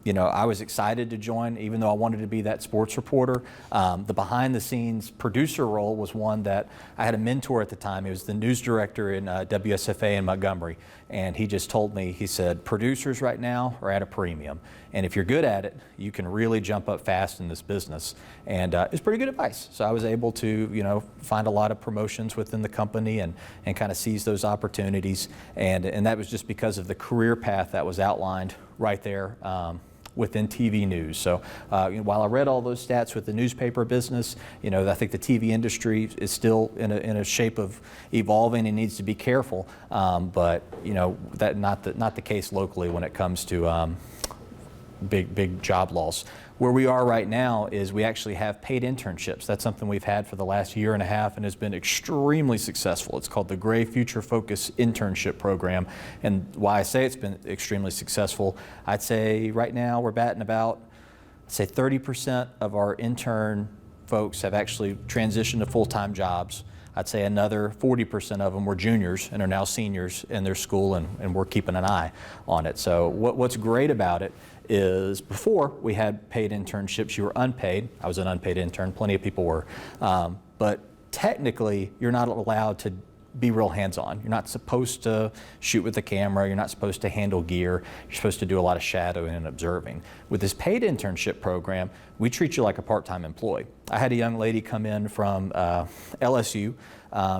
[SPEAKER 1] you know, I was excited to join, even though I wanted to be that sports reporter. The behind-the-scenes producer role was one that I had a mentor at the time. He was the news director in WSFA in Montgomery, and he just told me, he said, producers right now are at a premium, and if you're good at it, you can really jump up fast in this business. And it's pretty good advice. So I was able to, you know, find a lot of promotions within the company and kind of seize those opportunities, and that was just because of the career path that was outlined right there within TV news. So you know, while I read all those stats with the newspaper business, you know, I think the TV industry is still in a shape of evolving and needs to be careful. But you know, that not the case locally when it comes to big job loss. Where we are right now is we actually have paid internships. That's something we've had for the last year and a half and has been extremely successful. It's called the Gray Future Focus Internship Program. And why I say it's been extremely successful, I'd say right now we're batting about, say 30% of our intern folks have actually transitioned to full-time jobs. I'd say another 40% of them were juniors and are now seniors in their school, and we're keeping an eye on it. So what's great about it is before we had paid internships, you were unpaid. I was an unpaid intern, plenty of people were. But technically, you're not allowed to be real hands-on. You're not supposed to shoot with the camera. You're not supposed to handle gear. You're supposed to do a lot of shadowing and observing. With this paid internship program, we treat you like a part-time employee. I had a young lady come in from LSU.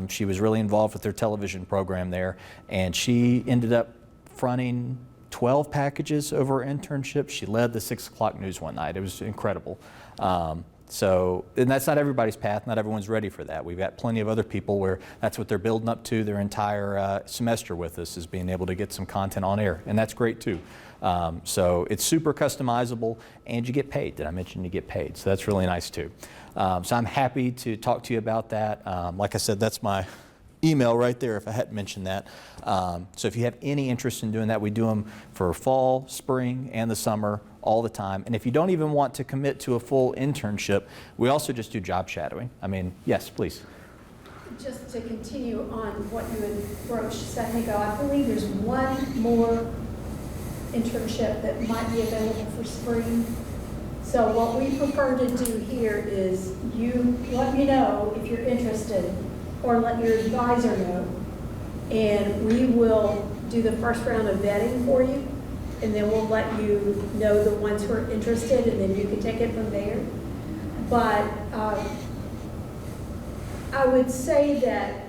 [SPEAKER 1] She was really involved with their television program there, and she ended up fronting 12 packages over her internship. She led the 6 o'clock news one night. It was incredible. So, and that's not everybody's path. Not everyone's ready for that. We've got plenty of other people where that's what they're building up to their entire semester with us, is being able to get some content on air, and that's great too. So it's super customizable, and you get paid. Did I mention you get paid? So that's really nice too. So I'm happy to talk to you about that. Like I said, that's my email right there if I hadn't mentioned that. So if you have any interest in doing that, we do them for fall, spring, and the summer all the time. And if you don't even want to commit to a full internship, we also just do job shadowing. I mean, yes, please.
[SPEAKER 7] Just to continue on what you had broached a second ago, I believe there's one more internship that might be available for spring. So what we prefer to do here is you let me know if you're interested, or let your advisor know, and we will do the first round of vetting for you, and then we'll let you know the ones who are interested, and then you can take it from there. But I would say that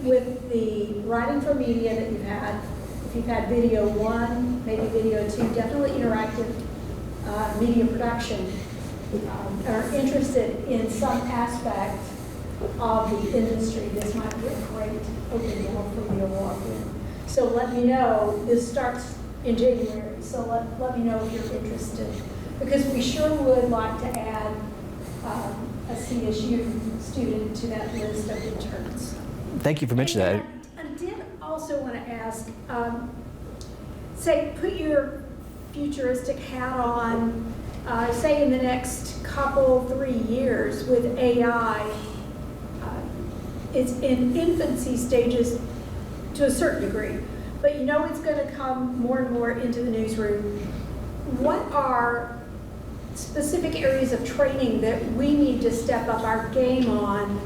[SPEAKER 7] with the writing for media that you've had, if you've had video 1, maybe video 2, definitely interactive media production, are interested in some aspect of the industry, this might be a great open door for you to walk in. So let me know. This starts in January, so let me know if you're interested, because we sure would like to add a CSU student to that list of interns.
[SPEAKER 1] Thank you for mentioning that.
[SPEAKER 7] I did also want to ask, say, put your futuristic hat on, say in the next couple, 3 years with AI. It's in infancy stages to a certain degree, but you know it's going to come more and more into the newsroom. What are specific areas of training that we need to step up our game on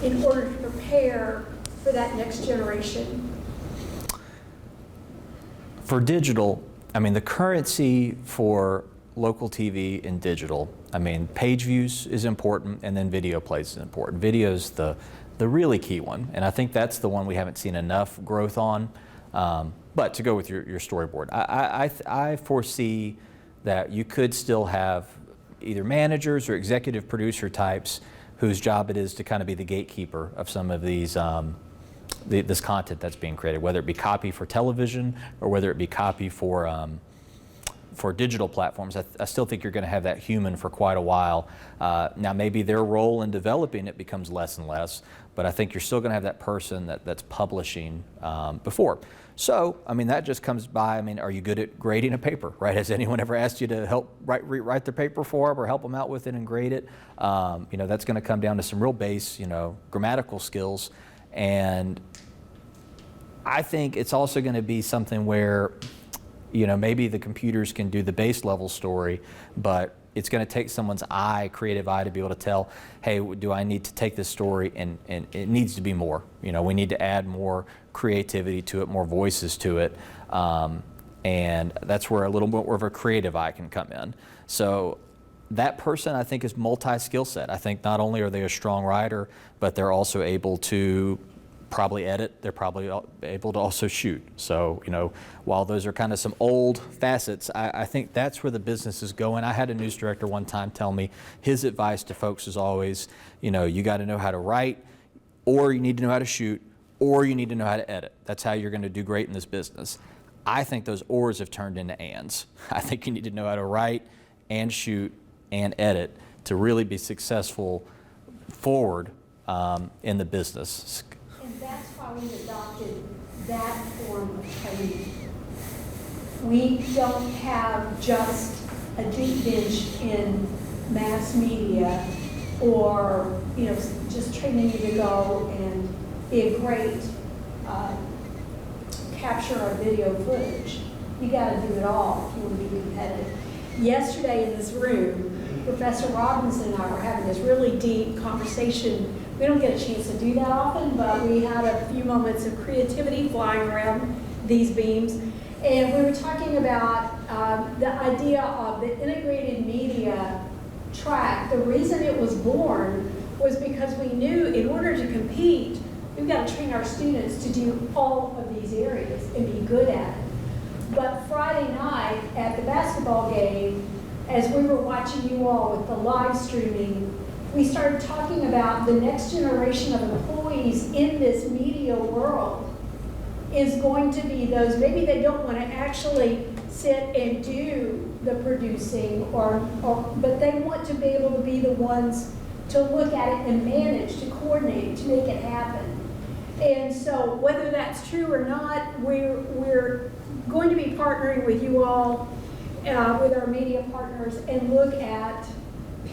[SPEAKER 7] in order to prepare for that next generation?
[SPEAKER 1] For digital, I mean, the currency for local TV and digital, I mean, page views is important, and then video plays is important. Video is the really key one, and I think that's the one we haven't seen enough growth on. But to go with your storyboard, I foresee that you could still have either managers or executive producer types whose job it is to kind of be the gatekeeper of some of these this content that's being created, whether it be copy for television or whether it be copy for digital platforms. I still think you're going to have that human for quite a while. Now maybe their role in developing it becomes less and less, but I think you're still going to have that person that's publishing before. So, I mean, that just comes by. I mean, are you good at grading a paper, right? Has anyone ever asked you to help rewrite their paper for them or help them out with it and grade it? You know, that's going to come down to some real base, you know, grammatical skills. And I think it's also going to be something where, you know, maybe the computers can do the base level story, but it's going to take someone's creative eye to be able to tell, hey, do I need to take this story and it needs to be more. You know, we need to add more creativity to it, more voices to it. And that's where a little more of a creative eye can come in. So that person, I think, is multi-skill set. I think not only are they a strong writer, but they're also able to probably edit, they're probably able to also shoot. So, you know, while those are kind of some old facets, I think that's where the business is going. I had a news director one time tell me his advice to folks is always, you know, you got to know how to write, or you need to know how to shoot, or you need to know how to edit. That's how you're going to do great in this business. I think those ors have turned into ands. I think you need to know how to write and shoot and edit to really be successful forward in the business.
[SPEAKER 7] And that's why we adopted that form of training. We don't have just a deep bench in mass media or, you know, just training you to go and be a great capture of video footage. You got to do it all if you want to be competitive. Yesterday in this room, Professor Robinson and I were having this really deep conversation. We don't get a chance to do that often, but we had a few moments of creativity flying around these beams. And we were talking about the idea of the integrated media track. The reason it was born was because we knew in order to compete, we've got to train our students to do all of these areas and be good at it. But Friday night at the basketball game, as we were watching you all with the live streaming, we started talking about the next generation of employees in this media world is going to be those, maybe they don't want to actually sit and do the producing, but they want to be able to be the ones to look at it and manage, to coordinate, to make it happen. And so whether that's true or not, we're going to be partnering with you all, with our media partners, and look at,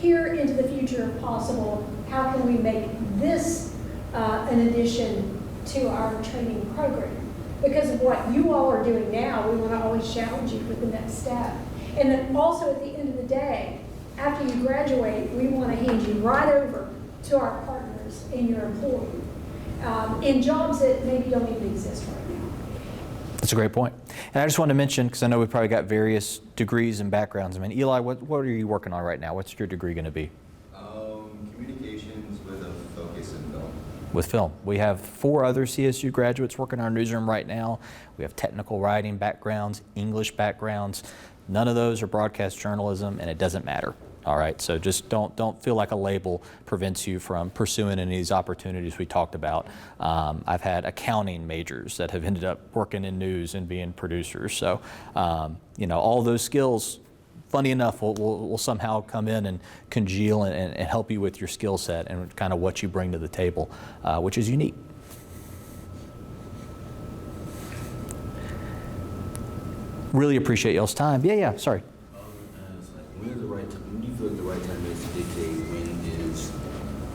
[SPEAKER 7] peer into the future if possible, how can we make this an addition to our training program? Because of what you all are doing now, we want to always challenge you for the next step. And then also at the end of the day, after you graduate, we want to hand you right over to our partners in your employee in jobs that maybe don't even exist right now.
[SPEAKER 1] That's a great point. And I just want to mention, because I know we've probably got various degrees and backgrounds. I mean, Eli, what are you working on right now? What's your degree going to be?
[SPEAKER 5] Communications with a focus in film.
[SPEAKER 1] With film. We have 4 other CSU graduates working in our newsroom right now. We have technical writing backgrounds, English backgrounds. None of those are broadcast journalism, and it doesn't matter. All right, so just don't feel like a label prevents you from pursuing any of these opportunities we talked about. I've had accounting majors that have ended up working in news and being producers. So, you know, all those skills, funny enough, will somehow come in and congeal and help you with your skill set and kind of what you bring to the table, which is unique. Really appreciate y'all's time. Yeah, sorry.
[SPEAKER 8] When do you feel like the right time is to dictate when is,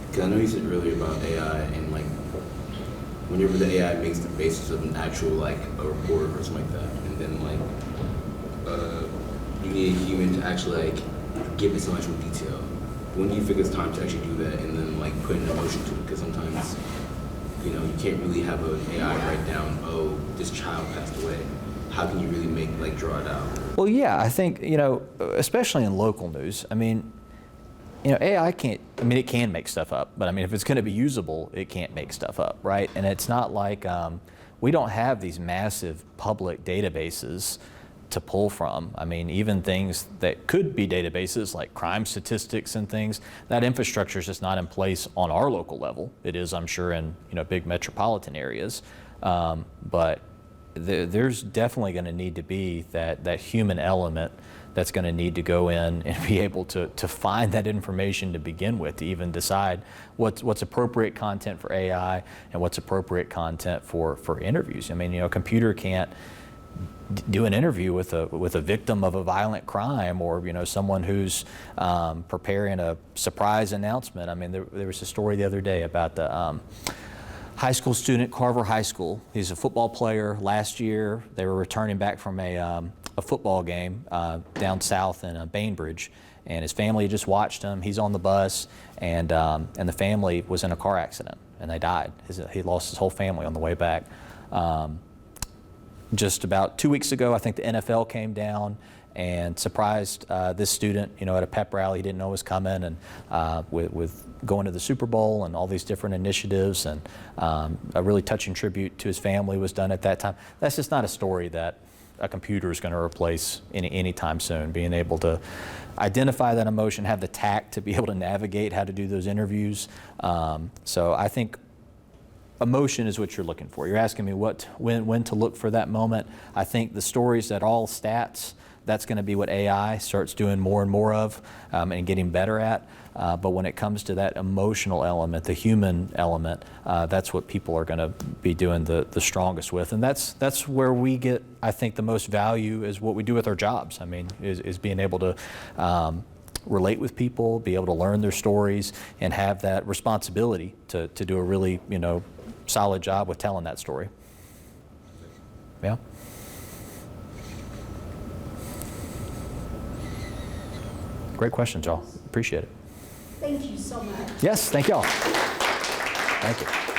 [SPEAKER 8] because I know you said earlier about AI and like whenever the AI makes the basis of an actual like a report or something like that, and then like you need a human to actually like give it some actual detail. When do you think it's time to actually do that and then like put an emotion to it? Because sometimes, you know, you can't really have an AI write down, oh, this child passed away. How can you really draw it out?
[SPEAKER 1] Well, yeah, I think, you know, especially in local news, I mean, you know, AI can't, I mean, it can make stuff up, but I mean, if it's going to be usable, it can't make stuff up, right? And it's not like, we don't have these massive public databases to pull from. I mean, even things that could be databases like crime statistics and things, that infrastructure is just not in place on our local level. It is, I'm sure, in, you know, big metropolitan areas. But there's definitely going to need to be that human element that's going to need to go in and be able to find that information to begin with, to even decide what's appropriate content for AI and what's appropriate content for interviews. I mean, a computer can't do an interview with a victim of a violent crime, or someone who's preparing a surprise announcement. I mean, there was a story the other day about the high school student, Carver High School. He's a football player. Last year, they were returning back from a football game down south in Bainbridge, and his family had just watched him. He's on the bus, and the family was in a car accident, and they died. He lost his whole family on the way back. Just about 2 weeks ago, I think the NFL came down and surprised this student, at a pep rally he didn't know was coming, and with going to the Super Bowl and all these different initiatives, and a really touching tribute to his family was done at that time. That's just not a story that a computer is going to replace anytime soon. Being able to identify that emotion, have the tact to be able to navigate how to do those interviews. So I think emotion is what you're looking for. You're asking me when to look for that moment. I think the stories that all stats, that's going to be what AI starts doing more and more of, and getting better at. But when it comes to that emotional element, the human element, that's what people are going to be doing the strongest with. And that's where we get, I think, the most value is what we do with our jobs. I mean, is being able to relate with people, be able to learn their stories, and have that responsibility to do a really, solid job with telling that story. Yeah. Great questions, y'all. Appreciate it.
[SPEAKER 7] Thank you so much.
[SPEAKER 1] Yes, thank y'all. Thank you.